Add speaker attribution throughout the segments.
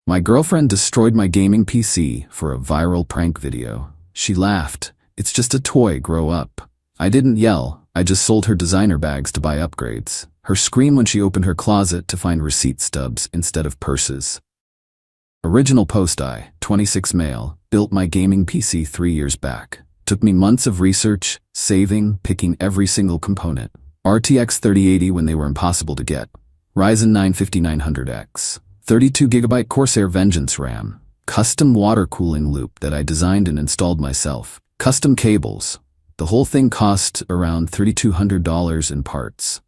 Speaker 1: My girlfriend destroyed my gaming PC for a viral prank video. She laughed. "It's just a toy, grow up." I didn't yell, I just sold her designer bags to buy upgrades. Her scream when she opened her closet to find receipt stubs instead of purses. Original post: I, 26 male, built my gaming PC 3 years back. Took me months of research, saving, picking every single component. RTX 3080 when they were impossible to get. Ryzen 9 5900X. 32GB Corsair Vengeance RAM. Custom water cooling loop that I designed and installed myself. Custom cables. The whole thing cost around $3,200 in parts.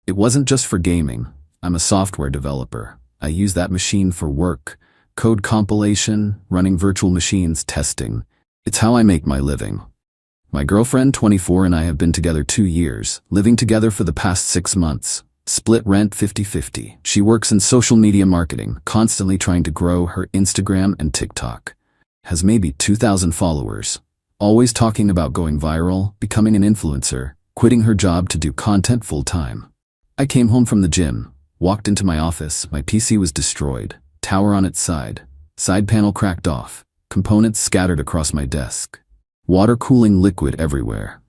Speaker 1: It wasn't just for gaming. I'm a software developer. I use that machine for work, code compilation, running virtual machines, testing. It's how I make my living. My girlfriend, 24, and I have been together 2 years, living together for the past 6 months. Split rent 50-50. She works in social media marketing, constantly trying to grow her Instagram and TikTok. Has maybe 2,000 followers. Always talking about going viral, becoming an influencer, quitting her job to do content full-time. I came home from the gym, walked into my office, my PC was destroyed, tower on its side panel cracked off, components scattered across my desk. Water cooling liquid everywhere.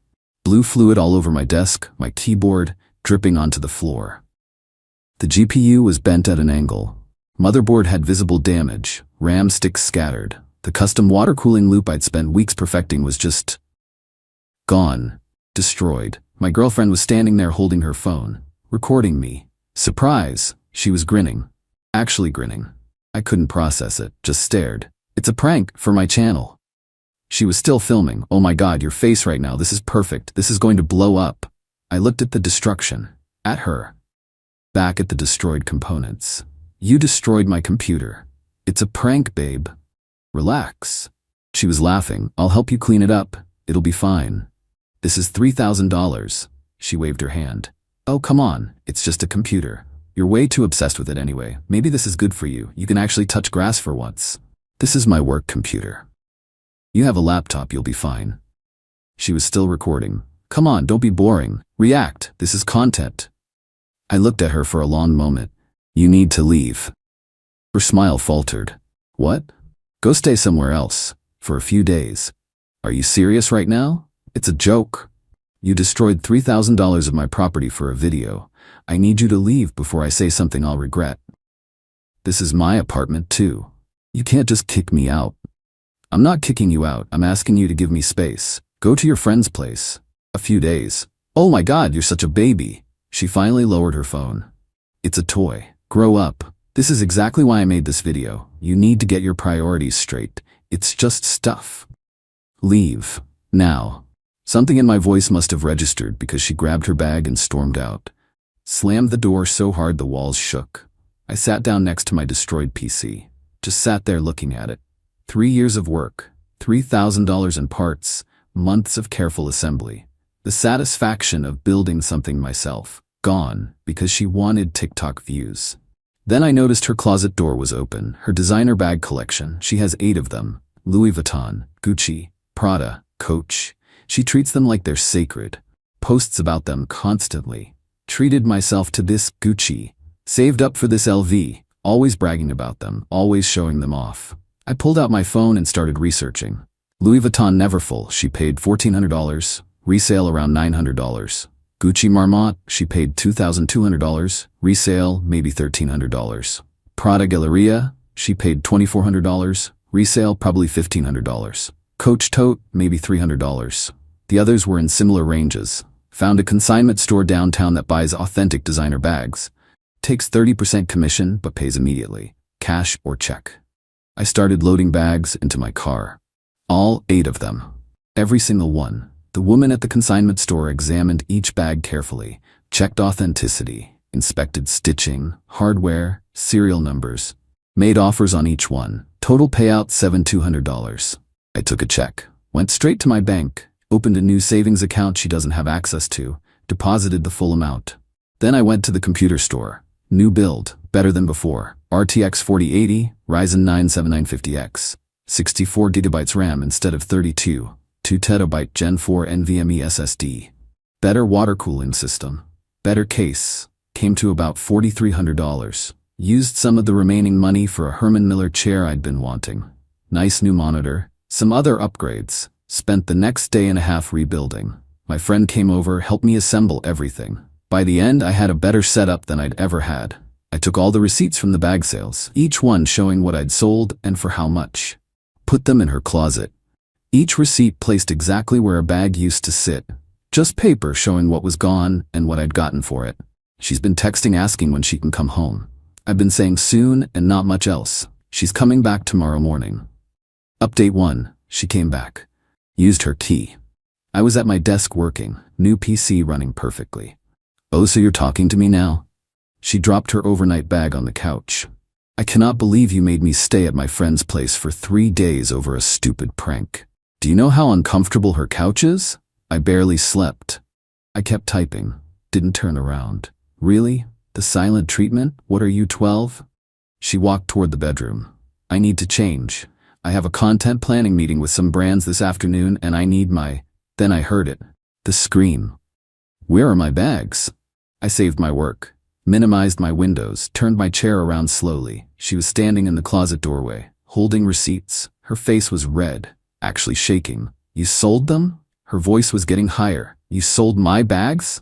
Speaker 1: Blue fluid all over my desk, my keyboard, dripping onto the floor. The GPU was bent at an angle. Motherboard had visible damage, RAM sticks scattered. The custom water cooling loop I'd spent weeks perfecting was just gone, destroyed. My girlfriend was standing there holding her phone, recording me. Surprise, she was grinning. Actually grinning. I couldn't process it, just stared. It's a prank for my channel. She was still filming. "Oh my God, your face right now, this is perfect. This is going to blow up." I looked at the destruction. At her. Back at the destroyed components. "You destroyed my computer. It's a prank, babe. Relax." She was laughing. "I'll help you clean it up. It'll be fine. This is $3,000. She waved her hand. "Oh, come on. It's just a computer. You're way too obsessed with it anyway. Maybe this is good for you. You can actually touch grass for once. This is my work computer. You have a laptop, you'll be fine." She was still recording. "Come on, don't be boring. React. This is content." I looked at her for a long moment. "You need to leave." Her smile faltered. "What?" "Go stay somewhere else. For a few days." "Are you serious right now? It's a joke. You destroyed $3,000 of my property for a video. I need you to leave before I say something I'll regret. This is my apartment too. You can't just kick me out." "I'm not kicking you out. I'm asking you to give me space. Go to your friend's place. A few days." "Oh my God, you're such a baby." She finally lowered her phone. "It's a toy. Grow up. This is exactly why I made this video. You need to get your priorities straight. It's just stuff. Leave. Now." Something in my voice must have registered because she grabbed her bag and stormed out. Slammed the door so hard the walls shook. I sat down next to my destroyed PC. Just sat there looking at it. 3 years of work. $3,000 in parts. Months of careful assembly. The satisfaction of building something myself. Gone because she wanted TikTok views. Then I noticed her closet door was open. Her designer bag collection. She has 8 of them. Louis Vuitton, Gucci, Prada, Coach. She treats them like they're sacred. Posts about them constantly. Treated myself to this Gucci. Saved up for this LV. Always bragging about them. Always showing them off. I pulled out my phone and started researching. Louis Vuitton Neverfull, she paid $1,400. Resale around $900. Gucci Marmont, she paid $2,200. Resale, maybe $1,300. Prada Galleria, she paid $2,400. Resale, probably $1,500. Coach Tote, maybe $300. The others were in similar ranges. Found a consignment store downtown that buys authentic designer bags. Takes 30% commission but pays immediately. Cash or check. I started loading bags into my car. All 8 of them. Every single one. The woman at the consignment store examined each bag carefully, checked authenticity, inspected stitching, hardware, serial numbers, made offers on each one. Total payout $7,200. I took a check, went straight to my bank, opened a new savings account she doesn't have access to, deposited the full amount. Then I went to the computer store. New build, better than before. RTX 4080, Ryzen 9 7950X, 64GB RAM instead of 32, 2TB Gen 4 NVMe SSD. Better water cooling system. Better case. Came to about $4,300. Used some of the remaining money for a Herman Miller chair I'd been wanting. Nice new monitor, some other upgrades. Spent the next day and a half rebuilding. My friend came over, helped me assemble everything. By the end, I had a better setup than I'd ever had. I took all the receipts from the bag sales, each one showing what I'd sold and for how much. Put them in her closet. Each receipt placed exactly where a bag used to sit. Just paper showing what was gone and what I'd gotten for it. She's been texting asking when she can come home. I've been saying soon and not much else. She's coming back tomorrow morning. Update 1. She came back. Used her key. I was at my desk working, new PC running perfectly. Oh, so you're talking to me now? She dropped her overnight bag on the couch. I cannot believe you made me stay at my friend's place for 3 days over a stupid prank. Do you know how uncomfortable her couch is? I barely slept. I kept typing. Didn't turn around. Really? The silent treatment? What are you, 12? She walked toward the bedroom. I need to change. I have a content planning meeting with some brands this afternoon and I need my... Then I heard it. The scream. Where are my bags? I saved my work. Minimized my windows, turned my chair around slowly. She was standing in the closet doorway, holding receipts. Her face was red, actually shaking. You sold them? Her voice was getting higher. You sold my bags?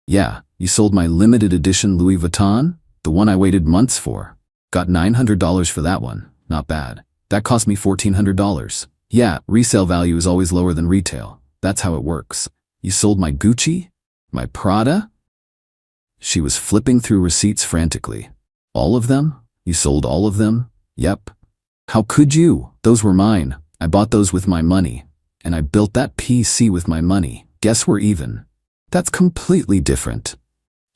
Speaker 1: Yeah, you sold my limited edition Louis Vuitton? The one I waited months for. Got $900 for that one. Not bad. That cost me $1,400. Yeah, resale value is always lower than retail. That's how it works. You sold my Gucci? My Prada? She was flipping through receipts frantically. All of them? You sold all of them? Yep. How could you? Those were mine. I bought those with my money. And I built that PC with my money. Guess we're even. That's completely different.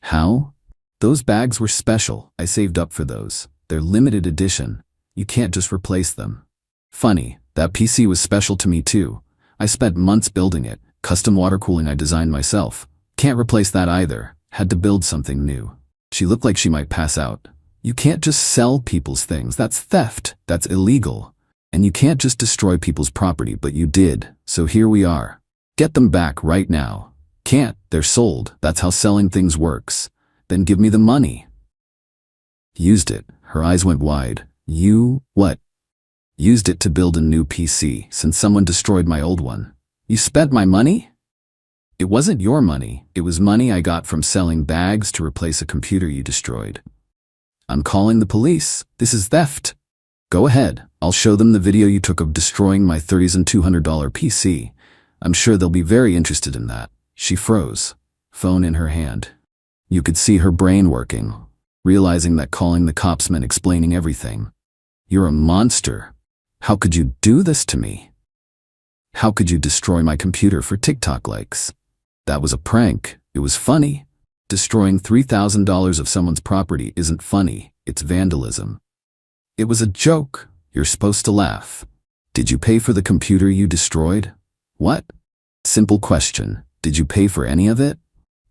Speaker 1: How? Those bags were special. I saved up for those. They're limited edition. You can't just replace them. Funny, that PC was special to me too. I spent months building it. Custom water cooling I designed myself. Can't replace that either. Had to build something new. She looked like she might pass out. You can't just sell people's things. That's theft. That's illegal. And you can't just destroy people's property, but you did. So here we are. Get them back right now. Can't. They're sold. That's how selling things works. Then give me the money. Used it. Her eyes went wide. You, what? Used it to build a new PC since someone destroyed my old one. You spent my money? It wasn't your money. It was money I got from selling bags to replace a computer you destroyed. I'm calling the police. This is theft. Go ahead. I'll show them the video you took of destroying my $3,200 PC. I'm sure they'll be very interested in that. She froze, phone in her hand. You could see her brain working, realizing that calling the cops meant explaining everything. You're a monster. How could you do this to me? How could you destroy my computer for TikTok likes? That was a prank. It was funny. Destroying $3,000 of someone's property isn't funny. It's vandalism. It was a joke. You're supposed to laugh. Did you pay for the computer you destroyed? What? Simple question. Did you pay for any of it?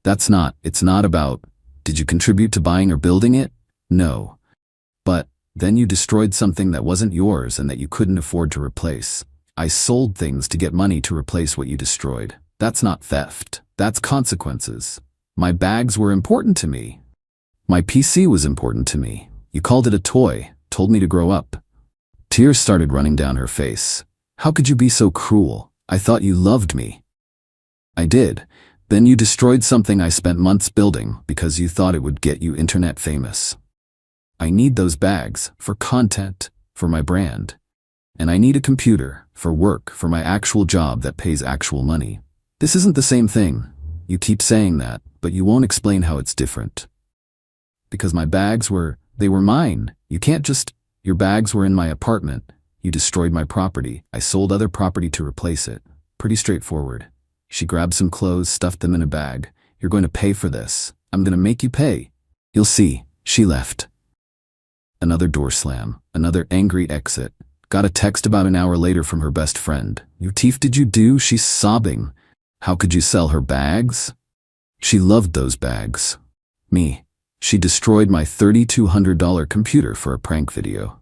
Speaker 1: It's not about, did you contribute to buying or building it? No. But then you destroyed something that wasn't yours and that you couldn't afford to replace. I sold things to get money to replace what you destroyed. That's not theft. That's consequences. My bags were important to me. My PC was important to me. You called it a toy, told me to grow up. Tears started running down her face. How could you be so cruel? I thought you loved me. I did. Then you destroyed something I spent months building because you thought it would get you internet famous. I need those bags for content, for my brand. And I need a computer for work, for my actual job that pays actual money. This isn't the same thing. You keep saying that, but you won't explain how it's different. Because my bags they were mine. You can't just, your bags were in my apartment. You destroyed my property. I sold other property to replace it. Pretty straightforward. She grabbed some clothes, stuffed them in a bag. You're going to pay for this. I'm going to make you pay. You'll see. She left. Another door slam. Another angry exit. Got a text about an hour later from her best friend. You thief, did you do? She's sobbing. How could you sell her bags? She loved those bags. Me. She destroyed my $3,200 computer for a prank video.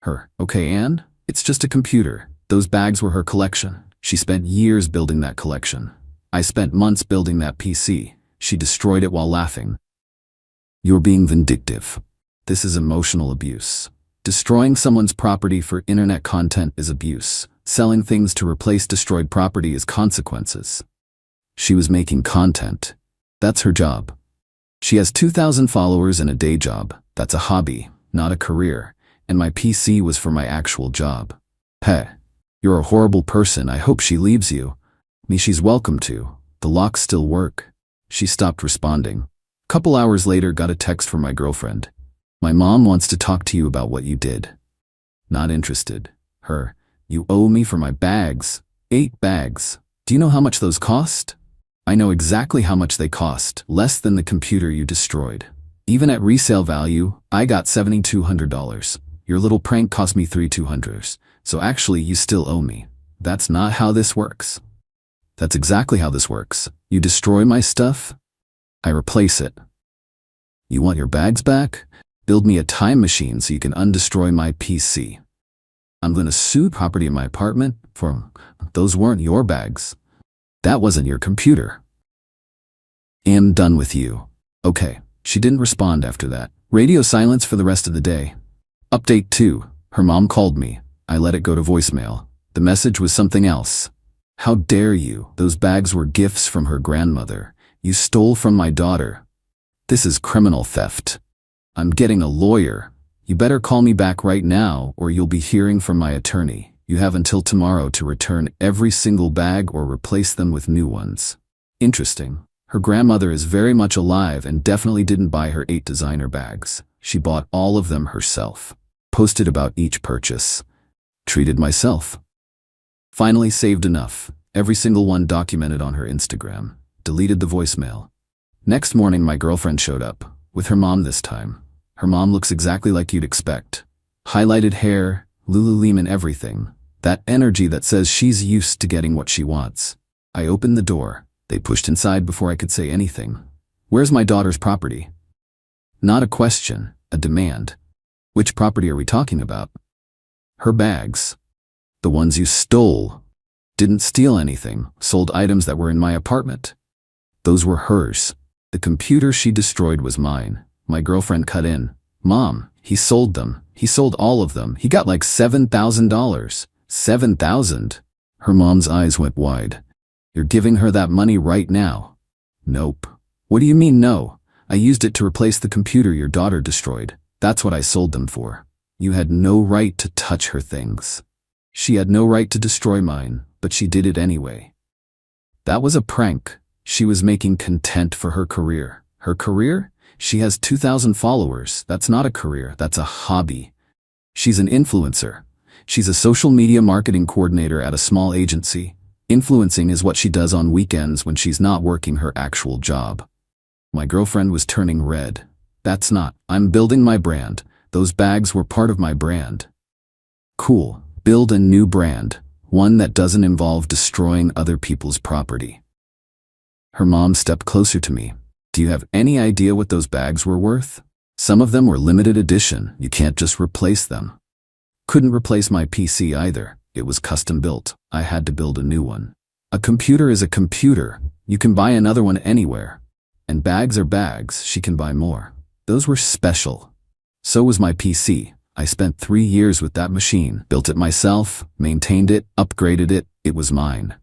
Speaker 1: Her. Okay, Anne? It's just a computer. Those bags were her collection. She spent years building that collection. I spent months building that PC. She destroyed it while laughing. You're being vindictive. This is emotional abuse. Destroying someone's property for internet content is abuse. Selling things to replace destroyed property is consequences. She was making content. That's her job. She has 2,000 followers and a day job. That's a hobby, not a career. And my PC was for my actual job. Hey, you're a horrible person. I hope she leaves you. Me, she's welcome to. The locks still work. She stopped responding. Couple hours later, got a text from my girlfriend. My mom wants to talk to you about what you did. Not interested. Her, you owe me for my bags. 8 bags. Do you know how much those cost? I know exactly how much they cost. Less than the computer you destroyed. Even at resale value, I got $7,200. Your little prank cost me $3,200. So actually, you still owe me. That's not how this works. That's exactly how this works. You destroy my stuff, I replace it. You want your bags back? Build me a time machine so you can undestroy my PC. I'm gonna sue property in my apartment for those weren't your bags. That wasn't your computer. Am done with you. Okay. She didn't respond after that. Radio silence for the rest of the day. Update 2. Her mom called me. I let it go to voicemail. The message was something else. How dare you? Those bags were gifts from her grandmother. You stole from my daughter. This is criminal theft. I'm getting a lawyer. You better call me back right now or you'll be hearing from my attorney. You have until tomorrow to return every single bag or replace them with new ones. Interesting. Her grandmother is very much alive and definitely didn't buy her 8 designer bags. She bought all of them herself. Posted about each purchase. Treated myself. Finally saved enough. Every single one documented on her Instagram. Deleted the voicemail. Next morning my girlfriend showed up. With her mom this time. Her mom looks exactly like you'd expect. Highlighted hair, Lululemon everything. That energy that says she's used to getting what she wants. I opened the door. They pushed inside before I could say anything. Where's my daughter's property? Not a question, a demand. Which property are we talking about? Her bags. The ones you stole. Didn't steal anything, sold items that were in my apartment. Those were hers. The computer she destroyed was mine. My girlfriend cut in. Mom, he sold them. He sold all of them. He got like $7,000. $7,000? Her mom's eyes went wide. You're giving her that money right now? Nope. What do you mean no? I used it to replace the computer your daughter destroyed. That's what I sold them for. You had no right to touch her things. She had no right to destroy mine, but she did it anyway. That was a prank. She was making content for her career. Her career? She has 2,000 followers. That's not a career. That's a hobby. She's an influencer. She's a social media marketing coordinator at a small agency. Influencing is what she does on weekends when she's not working her actual job. My girlfriend was turning red. That's not. I'm building my brand. Those bags were part of my brand. Cool. Build a new brand. One that doesn't involve destroying other people's property. Her mom stepped closer to me. Do you have any idea what those bags were worth? Some of them were limited edition. You can't just replace them. Couldn't replace my PC either. It was custom built. I had to build a new one. A computer is a computer. You can buy another one anywhere. And bags are bags. She can buy more. Those were special. So was my PC. I spent 3 years with that machine. Built it myself, maintained it, upgraded it. It was mine.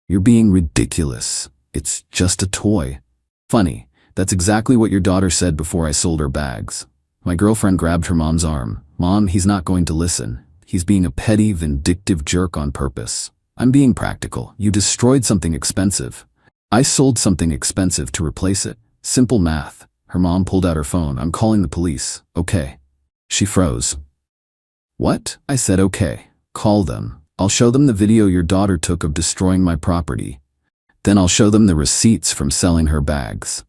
Speaker 1: You're being ridiculous. It's just a toy. Funny. That's exactly what your daughter said before I sold her bags. My girlfriend grabbed her mom's arm. Mom, he's not going to listen. He's being a petty, vindictive jerk on purpose. I'm being practical. You destroyed something expensive. I sold something expensive to replace it. Simple math. Her mom pulled out her phone. I'm calling the police. Okay. She froze. What? I said okay. Call them. I'll show them the video your daughter took of destroying my property. Then I'll show them the receipts from selling her bags.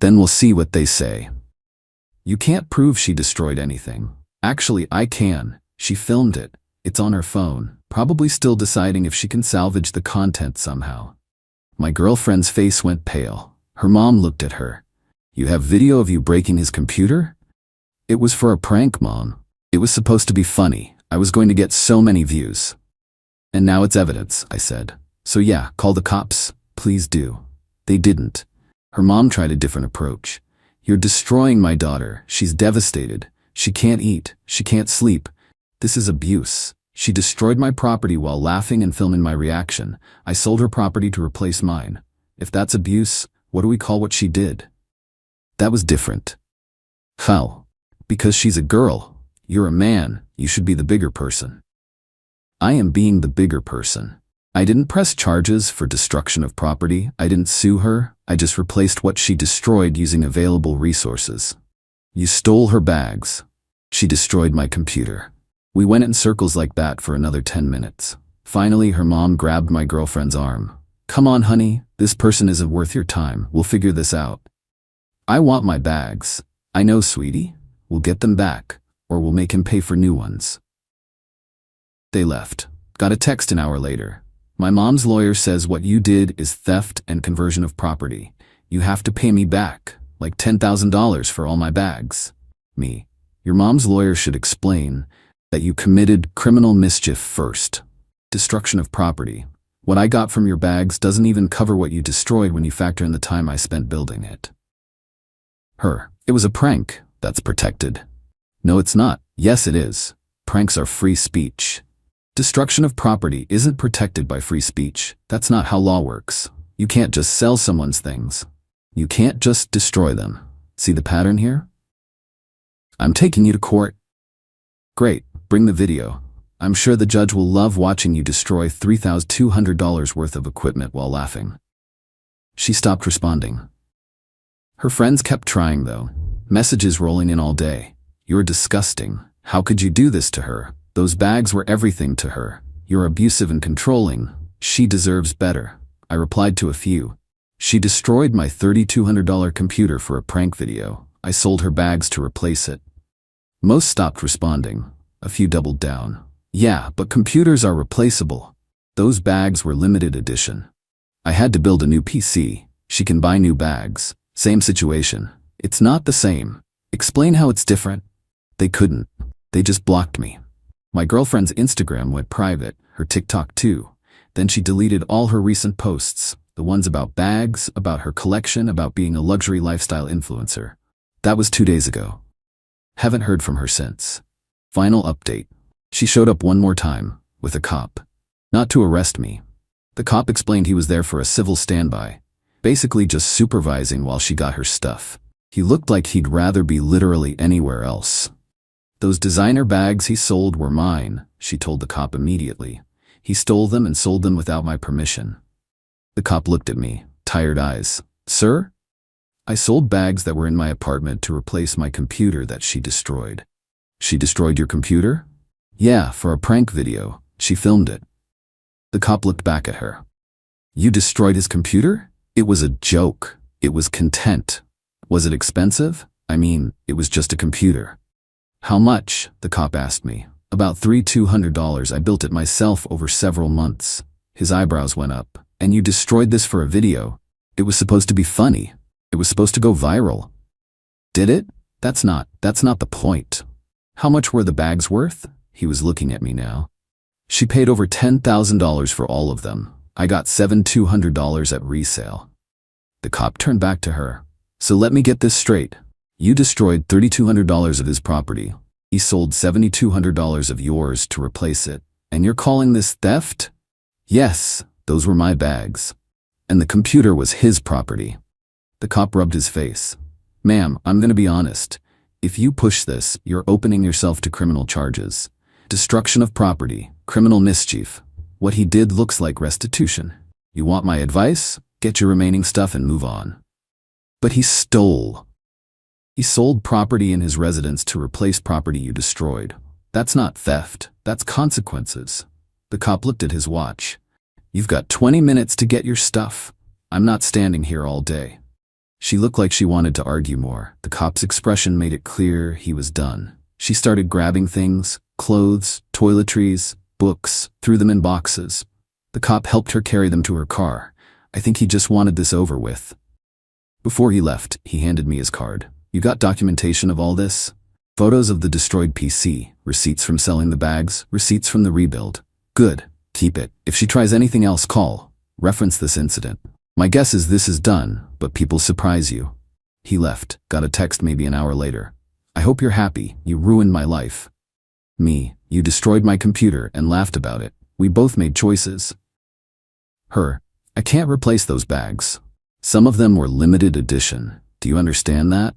Speaker 1: Then we'll see what they say. You can't prove she destroyed anything. Actually, I can. She filmed it. It's on her phone, probably still deciding if she can salvage the content somehow. My girlfriend's face went pale. Her mom looked at her. You have video of you breaking his computer? It was for a prank, Mom. It was supposed to be funny. I was going to get so many views. And now it's evidence, I said. So yeah, call the cops. Please do. They didn't. Her mom tried a different approach. You're destroying my daughter. She's devastated. She can't eat. She can't sleep. This is abuse. She destroyed my property while laughing and filming my reaction. I sold her property to replace mine. If that's abuse, what do we call what she did? That was different. How? Because she's a girl. You're a man. You should be the bigger person. I am being the bigger person. I didn't press charges for destruction of property. I didn't sue her. I just replaced what she destroyed using available resources. You stole her bags. She destroyed my computer. We went in circles like that for another 10 minutes. Finally, her mom grabbed my girlfriend's arm. Come on, honey, this person isn't worth your time. We'll figure this out. I want my bags. I know, sweetie. We'll get them back, or we'll make him pay for new ones. They left. Got a text an hour later. My mom's lawyer says what you did is theft and conversion of property. You have to pay me back, like $10,000 for all my bags. Me. Your mom's lawyer should explain that you committed criminal mischief first. Destruction of property. What I got from your bags doesn't even cover what you destroyed when you factor in the time I spent building it. Her. It was a prank. That's protected. No, it's not. Yes, it is. Pranks are free speech. Destruction of property isn't protected by free speech. That's not how law works. You can't just sell someone's things. You can't just destroy them. See the pattern here? I'm taking you to court. Great, bring the video. I'm sure the judge will love watching you destroy $3,200 worth of equipment while laughing. She stopped responding. Her friends kept trying though. Messages rolling in all day. You're disgusting. How could you do this to her? Those bags were everything to her. You're abusive and controlling. She deserves better. I replied to a few. She destroyed my $3,200 computer for a prank video. I sold her bags to replace it. Most stopped responding. A few doubled down. Yeah, but computers are replaceable. Those bags were limited edition. I had to build a new PC. She can buy new bags. Same situation. It's not the same. Explain how it's different. They couldn't. They just blocked me. My girlfriend's Instagram went private, her TikTok too. Then she deleted all her recent posts, the ones about bags, about her collection, about being a luxury lifestyle influencer. That was 2 days ago. Haven't heard from her since. Final update. She showed up one more time, with a cop. Not to arrest me. The cop explained he was there for a civil standby, basically just supervising while she got her stuff. He looked like he'd rather be literally anywhere else. Those designer bags he sold were mine, she told the cop immediately. He stole them and sold them without my permission. The cop looked at me, tired eyes. Sir? I sold bags that were in my apartment to replace my computer that she destroyed. She destroyed your computer? Yeah, for a prank video. She filmed it. The cop looked back at her. You destroyed his computer? It was a joke. It was content. Was it expensive? I mean, it was just a computer. How much? The cop asked me. About $3,200. I built it myself over several months. His eyebrows went up. And you destroyed this for a video? It was supposed to be funny. It was supposed to go viral. Did it? That's not the point. How much were the bags worth? He was looking at me now. She paid over $10,000 for all of them. I got $7,200 at resale. The cop turned back to her. So let me get this straight. You destroyed $3,200 of his property. He sold $7,200 of yours to replace it. And you're calling this theft? Yes, those were my bags. And the computer was his property. The cop rubbed his face. Ma'am, I'm gonna be honest. If you push this, you're opening yourself to criminal charges. Destruction of property, criminal mischief. What he did looks like restitution. You want my advice? Get your remaining stuff and move on. But he stole. He sold property in his residence to replace property you destroyed. That's not theft, that's consequences. The cop looked at his watch. You've got 20 minutes to get your stuff. I'm not standing here all day. She looked like she wanted to argue more. The cop's expression made it clear he was done. She started grabbing things, clothes, toiletries, books, threw them in boxes. The cop helped her carry them to her car. I think he just wanted this over with. Before he left, he handed me his card. You got documentation of all this? Photos of the destroyed PC, receipts from selling the bags, receipts from the rebuild. Good. Keep it. If she tries anything else, call. Reference this incident. My guess is this is done, but people surprise you. He left, got a text maybe an hour later. I hope you're happy. You ruined my life. Me, you destroyed my computer and laughed about it. We both made choices. Her, I can't replace those bags. Some of them were limited edition. Do you understand that?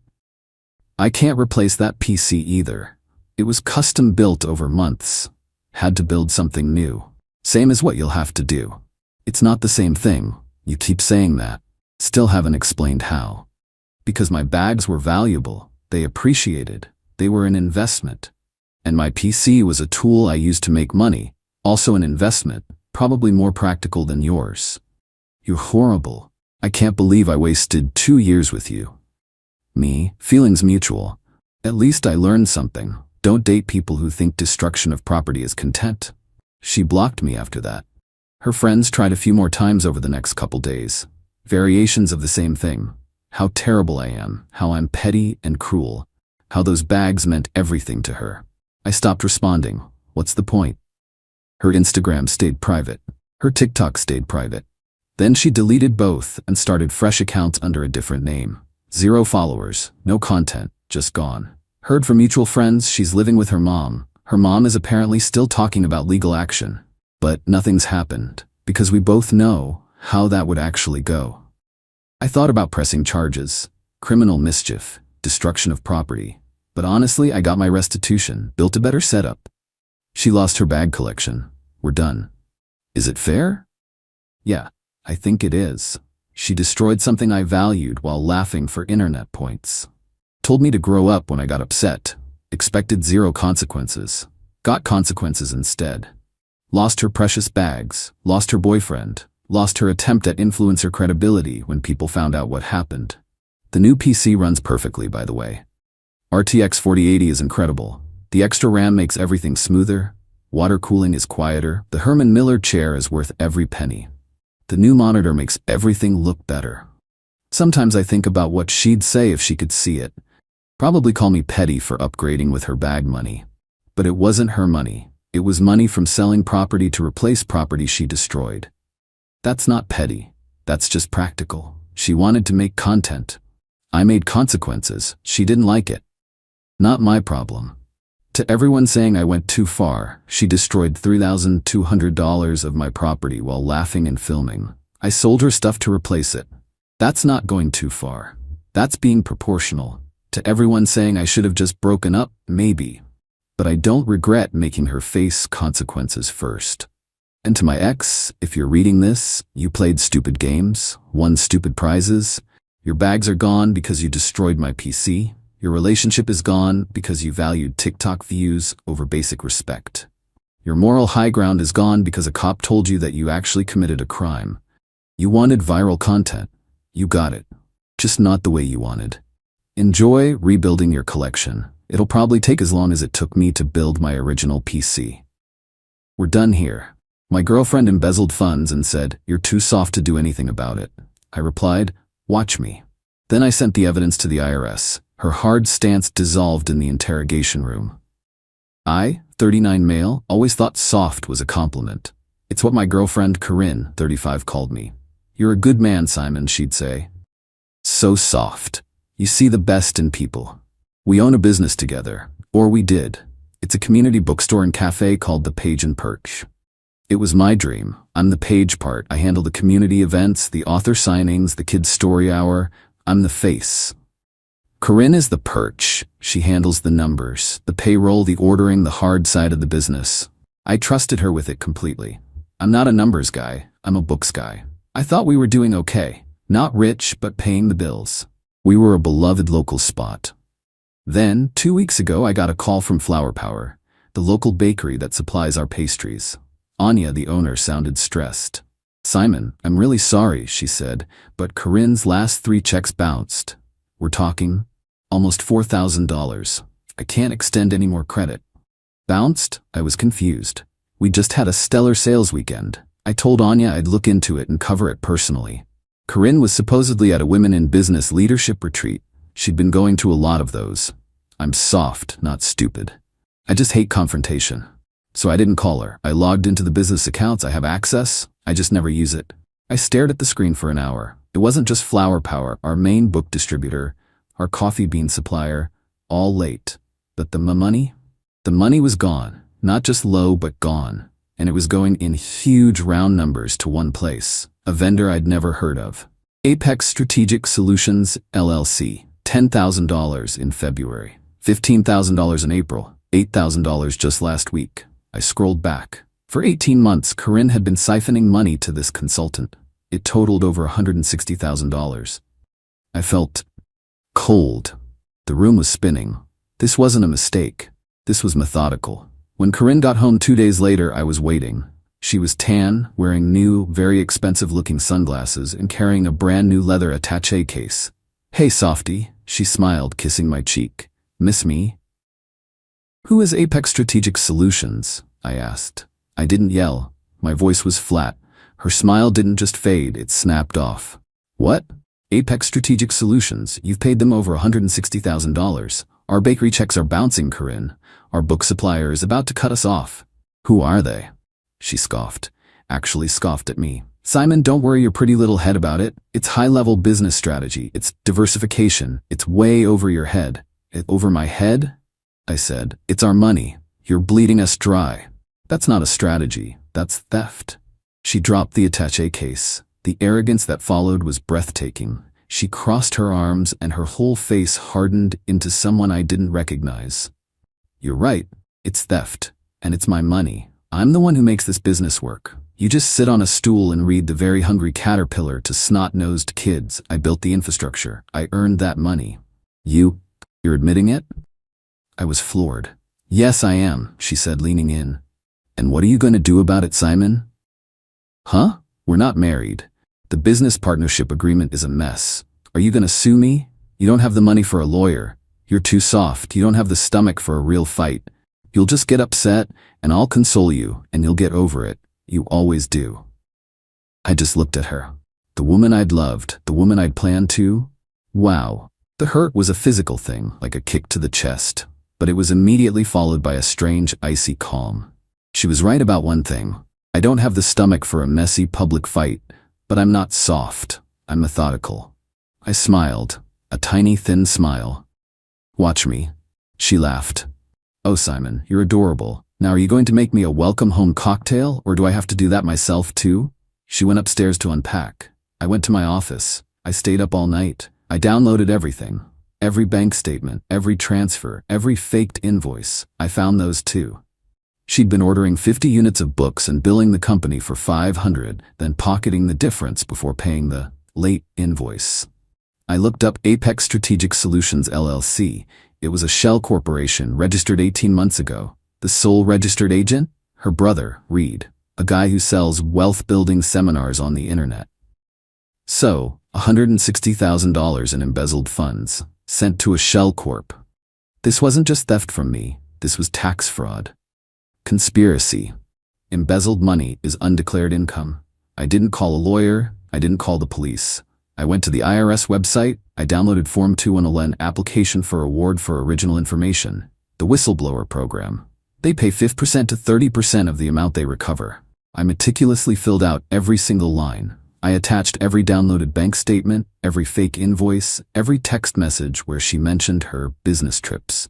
Speaker 1: I can't replace that PC either. It was custom built over months. Had to build something new. Same as what you'll have to do. It's not the same thing. You keep saying that. Still haven't explained how. Because my bags were valuable. They appreciated. They were an investment. And my PC was a tool I used to make money. Also an investment, probably more practical than yours. You're horrible. I can't believe I wasted 2 years with you. Me, feelings mutual. At least I learned something. Don't date people who think destruction of property is content. She blocked me after that. Her friends tried a few more times over the next couple days. Variations of the same thing. How terrible I am, how I'm petty and cruel, how those bags meant everything to her. I stopped responding. What's the point? Her Instagram stayed private. Her TikTok stayed private. Then she deleted both and started fresh accounts under a different name. 0 followers, no content, just gone. Heard from mutual friends she's living with her mom. Her mom is apparently still talking about legal action. But nothing's happened, because we both know how that would actually go. I thought about pressing charges, criminal mischief, destruction of property. But honestly, I got my restitution, built a better setup. She lost her bag collection. We're done. Is it fair? Yeah, I think it is. She destroyed something I valued while laughing for internet points. Told me to grow up when I got upset. Expected 0 consequences. Got consequences instead. Lost her precious bags, lost her boyfriend, lost her attempt at influencer credibility when people found out what happened. The new PC runs perfectly, by the way. RTX 4080 is incredible. The extra RAM makes everything smoother. Water cooling is quieter. The Herman Miller chair is worth every penny. The new monitor makes everything look better. Sometimes I think about what she'd say if she could see it. Probably call me petty for upgrading with her bag money. But it wasn't her money. It was money from selling property to replace property she destroyed. That's not petty. That's just practical. She wanted to make content. I made consequences. She didn't like it. Not my problem. To everyone saying I went too far, she destroyed $3,200 of my property while laughing and filming. I sold her stuff to replace it. That's not going too far. That's being proportional. To everyone saying I should have just broken up, maybe. But I don't regret making her face consequences first. And to my ex, if you're reading this, you played stupid games, won stupid prizes. Your bags are gone because you destroyed my PC. Your relationship is gone because you valued TikTok views over basic respect. Your moral high ground is gone because a cop told you that you actually committed a crime. You wanted viral content. You got it. Just not the way you wanted. Enjoy rebuilding your collection. It'll probably take as long as it took me to build my original PC. We're done here. My girlfriend embezzled funds and said, "You're too soft to do anything about it." I replied, "Watch me." Then I sent the evidence to the IRS. Her hard stance dissolved in the interrogation room. I, 39 male, always thought soft was a compliment. It's what my girlfriend Corinne, 35, called me. "You're a good man, Simon," she'd say. So soft. You see the best in people. We own a business together, or we did. It's a community bookstore and cafe called The Page and Perch. It was my dream. I'm the page part. I handle the community events, the author signings, the kids' story hour. I'm the face. Corinne is the perch. She handles the numbers, the payroll, the ordering, the hard side of the business. I trusted her with it completely. I'm not a numbers guy. I'm a books guy. I thought we were doing okay. Not rich, but paying the bills. We were a beloved local spot. Then, 2 weeks ago, I got a call from Flower Power, the local bakery that supplies our pastries. Anya, the owner, sounded stressed. "Simon, I'm really sorry," she said, "but Corinne's last 3 checks bounced. We're talking almost $4,000. I can't extend any more credit." Bounced? I was confused. We just had a stellar sales weekend. I told Anya I'd look into it and cover it personally. Corinne was supposedly at a Women in Business leadership retreat. She'd been going to a lot of those. I'm soft, not stupid. I just hate confrontation. So I didn't call her. I logged into the business accounts. I have access. I just never use it. I stared at the screen for an hour. It wasn't just Flower Power, our main book distributor, our coffee bean supplier, all late. But the money? The money was gone, not just low but gone, and it was going in huge round numbers to one place, a vendor I'd never heard of. Apex Strategic Solutions, LLC, $10,000 in February, $15,000 in April, $8,000 just last week. I scrolled back. For 18 months, Corinne had been siphoning money to this consultant. It totaled over $160,000. I felt cold. The room was spinning. This wasn't a mistake. This was methodical. When Corinne got home 2 days later, I was waiting. She was tan, wearing new, very expensive-looking sunglasses and carrying a brand-new leather attaché case. "Hey, softie," she smiled, kissing my cheek. "Miss me?" "Who is Apex Strategic Solutions?" I asked. I didn't yell. My voice was flat. Her smile didn't just fade, it snapped off. "What? Apex Strategic Solutions, you've paid them over $160,000. Our bakery checks are bouncing, Corinne. Our book supplier is about to cut us off." "Who are they?" She scoffed. Actually scoffed at me. "Simon, don't worry your pretty little head about it. It's high-level business strategy. It's diversification. It's way over your head." "Over my head?" I said. "It's our money. You're bleeding us dry." "That's not a strategy. That's theft." She dropped the attaché case. The arrogance that followed was breathtaking. She crossed her arms and her whole face hardened into someone I didn't recognize. "You're right. It's theft. And it's my money. I'm the one who makes this business work. You just sit on a stool and read The Very Hungry Caterpillar to snot-nosed kids. I built the infrastructure. I earned that money." You're admitting it?" I was floored. "Yes, I am," she said, leaning in. "And what are you going to do about it, Simon?" "Huh? We're not married. The business partnership agreement is a mess. Are you going to sue me? You don't have the money for a lawyer. You're too soft. You don't have the stomach for a real fight. You'll just get upset, and I'll console you, and you'll get over it. You always do." I just looked at her. The woman I'd loved, the woman I'd planned to. Wow. The hurt was a physical thing, like a kick to the chest, but it was immediately followed by a strange, icy calm. She was right about one thing. I don't have the stomach for a messy public fight, but I'm not soft. I'm methodical. I smiled, a tiny, thin smile. "Watch me." She laughed. "Oh, Simon, you're adorable. Now are you going to make me a welcome home cocktail, or do I have to do that myself too?" She went upstairs to unpack. I went to my office. I stayed up all night. I downloaded everything. Every bank statement, every transfer, every faked invoice. I found those too. She'd been ordering 50 units of books and billing the company for 500, then pocketing the difference before paying the late invoice. I looked up Apex Strategic Solutions LLC. It was a shell corporation registered 18 months ago. The sole registered agent? Her brother, Reed, a guy who sells wealth-building seminars on the internet. So, $160,000 in embezzled funds, sent to a shell corp. This wasn't just theft from me, this was tax fraud. Conspiracy. Embezzled money is undeclared income. I didn't call a lawyer, I didn't call the police. I went to the IRS website, I downloaded Form 211 application for award for original information, the whistleblower program. They pay 5% to 30% of the amount they recover. I meticulously filled out every single line. I attached every downloaded bank statement, every fake invoice, every text message where she mentioned her business trips.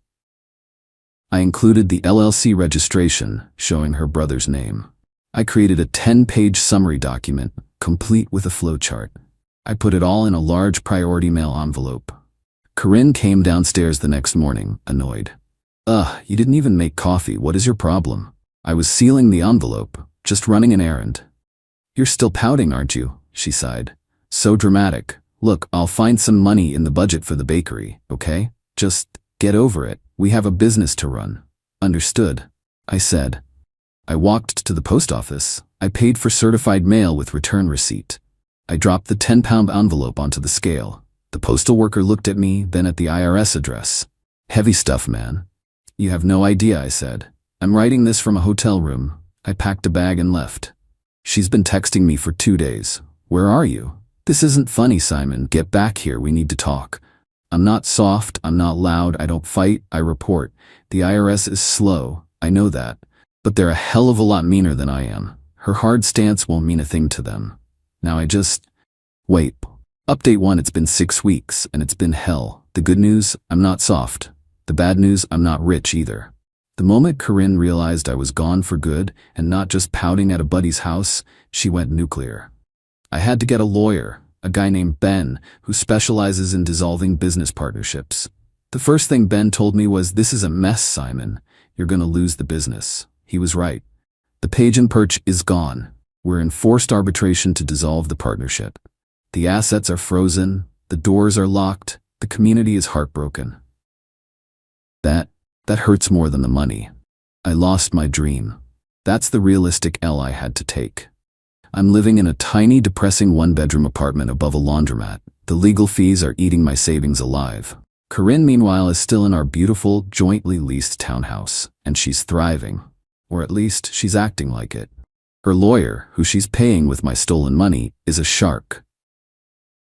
Speaker 1: I included the LLC registration showing her brother's name. I created a 10-page summary document, complete with a flowchart. I put it all in a large priority mail envelope. Corinne came downstairs the next morning, annoyed. You didn't even make coffee. What is your problem?" I was sealing the envelope, just running an errand. "You're still pouting, aren't you?" she sighed. "So dramatic. Look, I'll find some money in the budget for the bakery, okay? Just get over it. We have a business to run." "Understood," I said. I walked to the post office. I paid for certified mail with return receipt. I dropped the 10-pound envelope onto the scale. The postal worker looked at me, then at the IRS address. "Heavy stuff, man." "You have no idea," I said. "I'm writing this from a hotel room." I packed a bag and left. "She's been texting me for 2 days. Where are you?" "This isn't funny, Simon. Get back here. We need to talk." "I'm not soft. I'm not loud. I don't fight. I report. The IRS is slow. I know that. But they're a hell of a lot meaner than I am. Her hard stance won't mean a thing to them. Now I just... Wait. Update 1, it's been 6 weeks, and it's been hell. The good news, I'm not soft. The bad news, I'm not rich either. The moment Corinne realized I was gone for good and not just pouting at a buddy's house, she went nuclear. I had to get a lawyer, a guy named Ben, who specializes in dissolving business partnerships. The first thing Ben told me was, "This is a mess, Simon. You're gonna lose the business." He was right. The Page and Perch is gone. We're in forced arbitration to dissolve the partnership. The assets are frozen, the doors are locked, the community is heartbroken. That hurts more than the money. I lost my dream. That's the realistic L I had to take. I'm living in a tiny, depressing one-bedroom apartment above a laundromat. The legal fees are eating my savings alive. Corinne, meanwhile, is still in our beautiful, jointly leased townhouse, and she's thriving. Or at least, she's acting like it. Her lawyer, who she's paying with my stolen money, is a shark.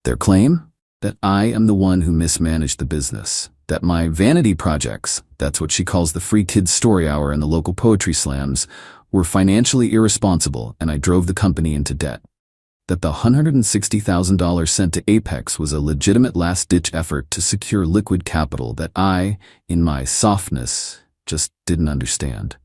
Speaker 1: Their claim? That I am the one who mismanaged the business. That my vanity projects, that's what she calls the free kids story hour and the local poetry slams, were financially irresponsible and I drove the company into debt. That the $160,000 sent to Apex was a legitimate last-ditch effort to secure liquid capital that I, in my softness, just didn't understand.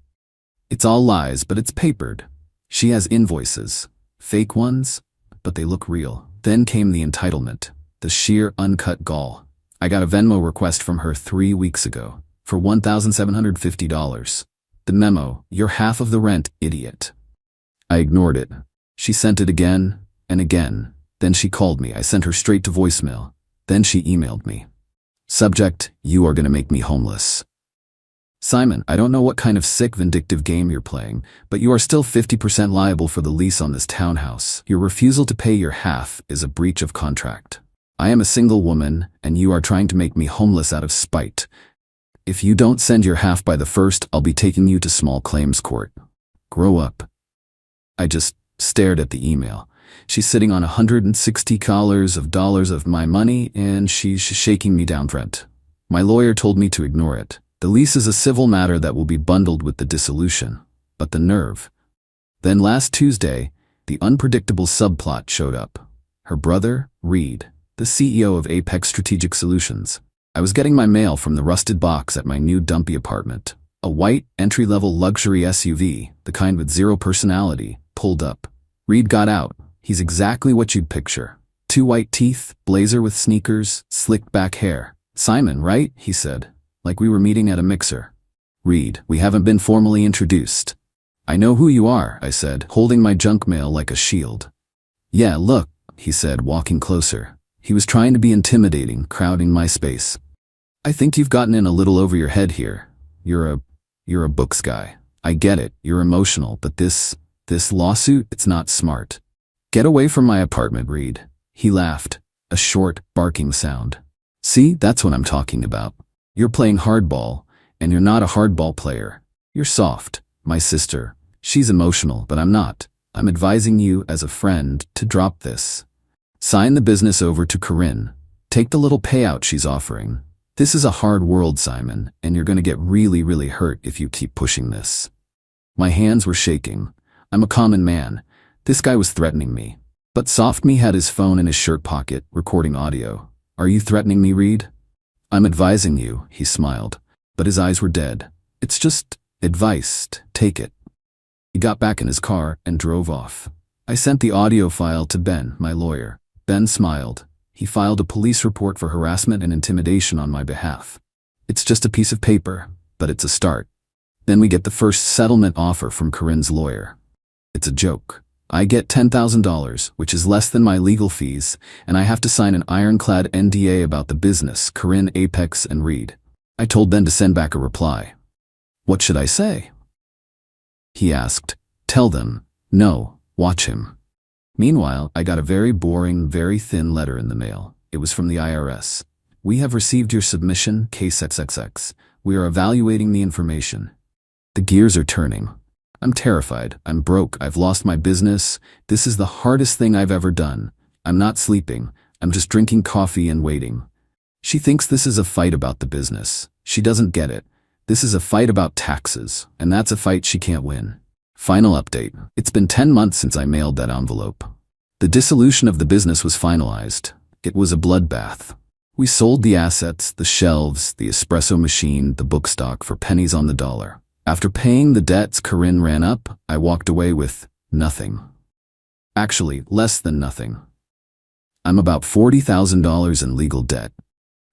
Speaker 1: It's all lies, but it's papered. She has invoices. Fake ones, but they look real. Then came the entitlement, the sheer uncut gall. I got a Venmo request from her 3 weeks ago for $1,750. The memo, "You're half of the rent, idiot." I ignored it. She sent it again and again. Then she called me. I sent her straight to voicemail. Then she emailed me. Subject, "You are gonna make me homeless." Simon, I don't know what kind of sick, vindictive game you're playing, but you are still 50% liable for the lease on this townhouse. Your refusal to pay your half is a breach of contract. I am a single woman, and you are trying to make me homeless out of spite. If you don't send your half by the 1st, I'll be taking you to small claims court. Grow up. I just stared at the email. She's sitting on $160 of my money, and she's shaking me down rent. My lawyer told me to ignore it. The lease is a civil matter that will be bundled with the dissolution. But the nerve. Then last Tuesday, the unpredictable subplot showed up. Her brother, Reed, the CEO of Apex Strategic Solutions. I was getting my mail from the rusted box at my new dumpy apartment. A white, entry-level luxury SUV, the kind with zero personality, pulled up. Reed got out. He's exactly what you'd picture. 2 white teeth, blazer with sneakers, slicked back hair. "Simon, right?" he said, like we were meeting at a mixer. "Reed, we haven't been formally introduced." "I know who you are," I said, holding my junk mail like a shield. "Yeah, look," he said, walking closer. He was trying to be intimidating, crowding my space. "I think you've gotten in a little over your head here. You're a books guy. I get it, you're emotional, but this lawsuit, it's not smart. Get away from my apartment, Reed." He laughed, a short, barking sound. "See, that's what I'm talking about. You're playing hardball, and you're not a hardball player. You're soft. My sister, she's emotional, but I'm not. I'm advising you as a friend to drop this. Sign the business over to Corinne. Take the little payout she's offering. This is a hard world, Simon, and you're going to get really, really hurt if you keep pushing this." My hands were shaking. I'm a common man. This guy was threatening me. But Soft Me had his phone in his shirt pocket, recording audio. "Are you threatening me, Reed?" "I'm advising you," he smiled, but his eyes were dead. "It's just advice. Take it." He got back in his car and drove off. I sent the audio file to Ben, my lawyer. Ben smiled. He filed a police report for harassment and intimidation on my behalf. It's just a piece of paper, but it's a start. Then we get the first settlement offer from Corinne's lawyer. It's a joke. I get $10,000, which is less than my legal fees, and I have to sign an ironclad NDA about the business, Corinne, Apex, and Reed. I told Ben to send back a reply. "What should I say?" He asked. "Tell them, no, watch him." Meanwhile, I got a very boring, very thin letter in the mail. It was from the IRS. "We have received your submission, case XXX. We are evaluating the information." The gears are turning. I'm terrified. I'm broke. I've lost my business. This is the hardest thing I've ever done. I'm not sleeping. I'm just drinking coffee and waiting. She thinks this is a fight about the business. She doesn't get it. This is a fight about taxes, and that's a fight she can't win. Final update. It's been 10 months since I mailed that envelope. The dissolution of the business was finalized. It was a bloodbath. We sold the assets, the shelves, the espresso machine, the book stock for pennies on the dollar. After paying the debts Corinne ran up, I walked away with nothing. Actually, less than nothing. I'm about $40,000 in legal debt.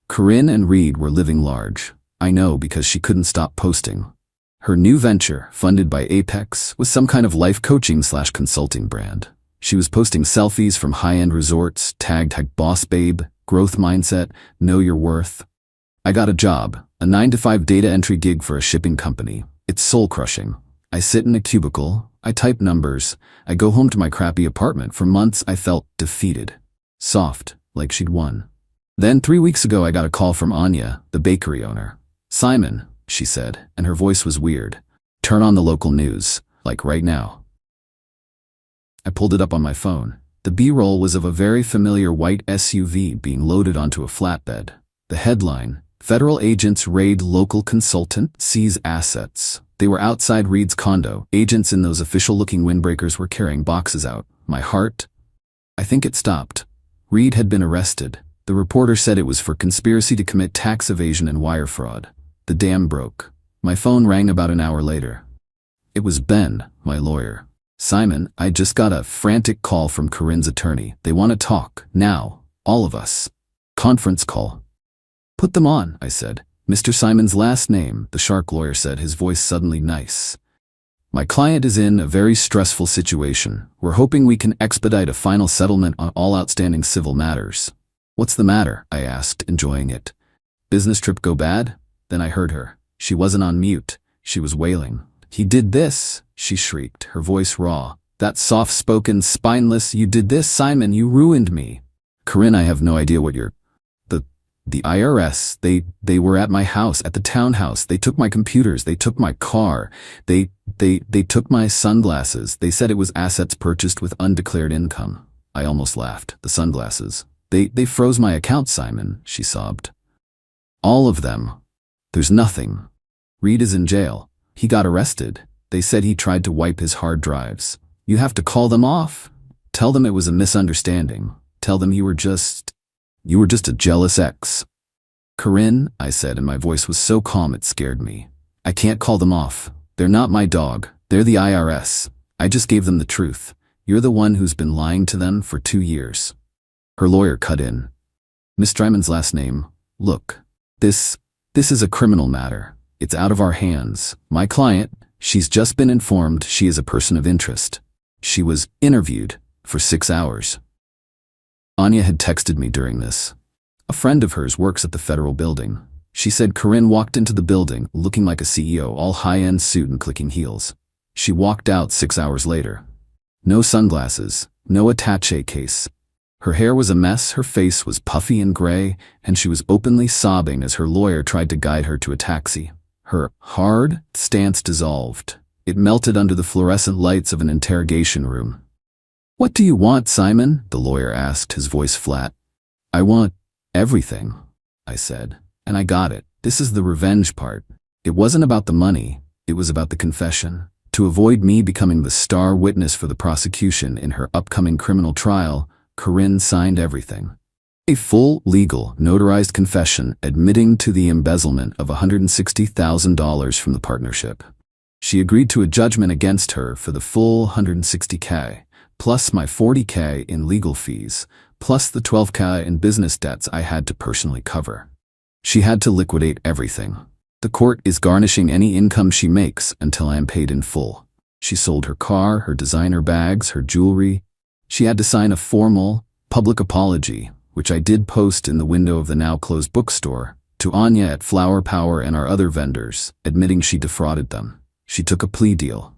Speaker 1: Corinne and Reed were living large. I know because she couldn't stop posting. Her new venture, funded by Apex, was some kind of life coaching/consulting brand. She was posting selfies from high-end resorts, tagged boss babe, growth mindset, know your worth. I got a job, a 9-to-5 data entry gig for a shipping company. It's soul-crushing. I sit in a cubicle, I type numbers, I go home to my crappy apartment. For months I felt defeated. Soft, like she'd won. Then 3 weeks ago I got a call from Anya, the bakery owner. "Simon," she said, and her voice was weird. "Turn on the local news, like right now." I pulled it up on my phone. The B-roll was of a very familiar white SUV being loaded onto a flatbed. The headline, "Federal agents raid local consultant, seize assets." They were outside Reed's condo. Agents in those official-looking windbreakers were carrying boxes out. My heart, I think it stopped. Reed had been arrested. The reporter said it was for conspiracy to commit tax evasion and wire fraud. The dam broke. My phone rang about an hour later. It was Ben, my lawyer. "Simon, I just got a frantic call from Corinne's attorney. They want to talk, now, all of us. Conference call." "Put them on," I said. "Mr. Simon's last name," the shark lawyer said, his voice suddenly nice. "My client is in a very stressful situation. We're hoping we can expedite a final settlement on all outstanding civil matters." "What's the matter?" I asked, enjoying it. "Business trip go bad?" Then I heard her. She wasn't on mute. She was wailing. "He did this," she shrieked, her voice raw. "That soft-spoken, spineless, you did this, Simon, you ruined me." "Corinne, I have no idea what you're—" The IRS, they were at my house, at the townhouse. They took my computers, they took my car, they took my sunglasses. They said it was assets purchased with undeclared income. I almost laughed. The sunglasses. They froze my account, Simon," she sobbed. "All of them. There's nothing. Reed is in jail. He got arrested. They said he tried to wipe his hard drives. You have to call them off. Tell them it was a misunderstanding. Tell them you were just a jealous ex." "Corinne," I said, and my voice was so calm it scared me. "I can't call them off. They're not my dog. They're the IRS. I just gave them the truth. You're the one who's been lying to them for 2 years. Her lawyer cut in. "Miss Dryman's last name. Look, this is a criminal matter. It's out of our hands. My client, she's just been informed she is a person of interest. She was interviewed for 6 hours. Anya had texted me during this. A friend of hers works at the federal building. She said Corinne walked into the building looking like a CEO, all high-end suit and clicking heels. She walked out 6 hours later. No sunglasses, no attaché case. Her hair was a mess, her face was puffy and gray, and she was openly sobbing as her lawyer tried to guide her to a taxi. Her hard stance dissolved. It melted under the fluorescent lights of an interrogation room. "What do you want, Simon?" the lawyer asked, his voice flat. "I want everything," I said. "And I got it. This is the revenge part. It wasn't about the money. It was about the confession. To avoid me becoming the star witness for the prosecution in her upcoming criminal trial, Corinne signed everything. A full, legal, notarized confession admitting to the embezzlement of $160,000 from the partnership. She agreed to a judgment against her for the full $160K, plus my $40K in legal fees, plus the $12K in business debts I had to personally cover. She had to liquidate everything. The court is garnishing any income she makes until I am paid in full. She sold her car, her designer bags, her jewelry. She had to sign a formal, public apology, which I did post in the window of the now-closed bookstore, to Anya at Flower Power and our other vendors, admitting she defrauded them. She took a plea deal.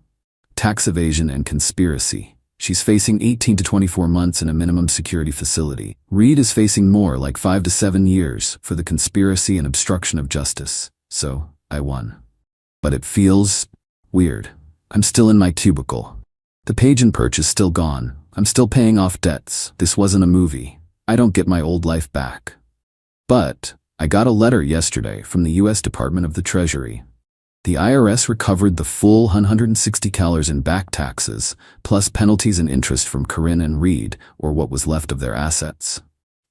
Speaker 1: Tax evasion and conspiracy. She's facing 18 to 24 months in a minimum security facility. Reed is facing more, like 5 to 7 years, for the conspiracy and obstruction of justice. So, I won. But it feels weird. I'm still in my cubicle. The page and perch is still gone. I'm still paying off debts. This wasn't a movie. I don't get my old life back. But I got a letter yesterday from the U.S. Department of the Treasury. The IRS recovered the full $160 in back taxes, plus penalties and interest from Corinne and Reed, or what was left of their assets.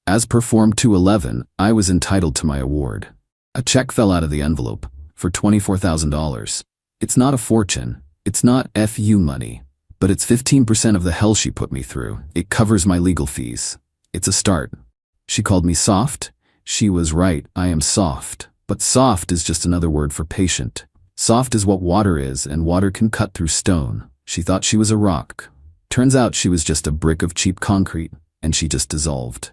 Speaker 1: As per Form 211, I was entitled to my award. A check fell out of the envelope for $24,000. It's not a fortune. It's not FU money. But it's 15% of the hell she put me through. It covers my legal fees. It's a start. She called me soft. She was right, I am soft. But soft is just another word for patient. Soft is what water is, and water can cut through stone. She thought she was a rock. Turns out she was just a brick of cheap concrete, and she just dissolved.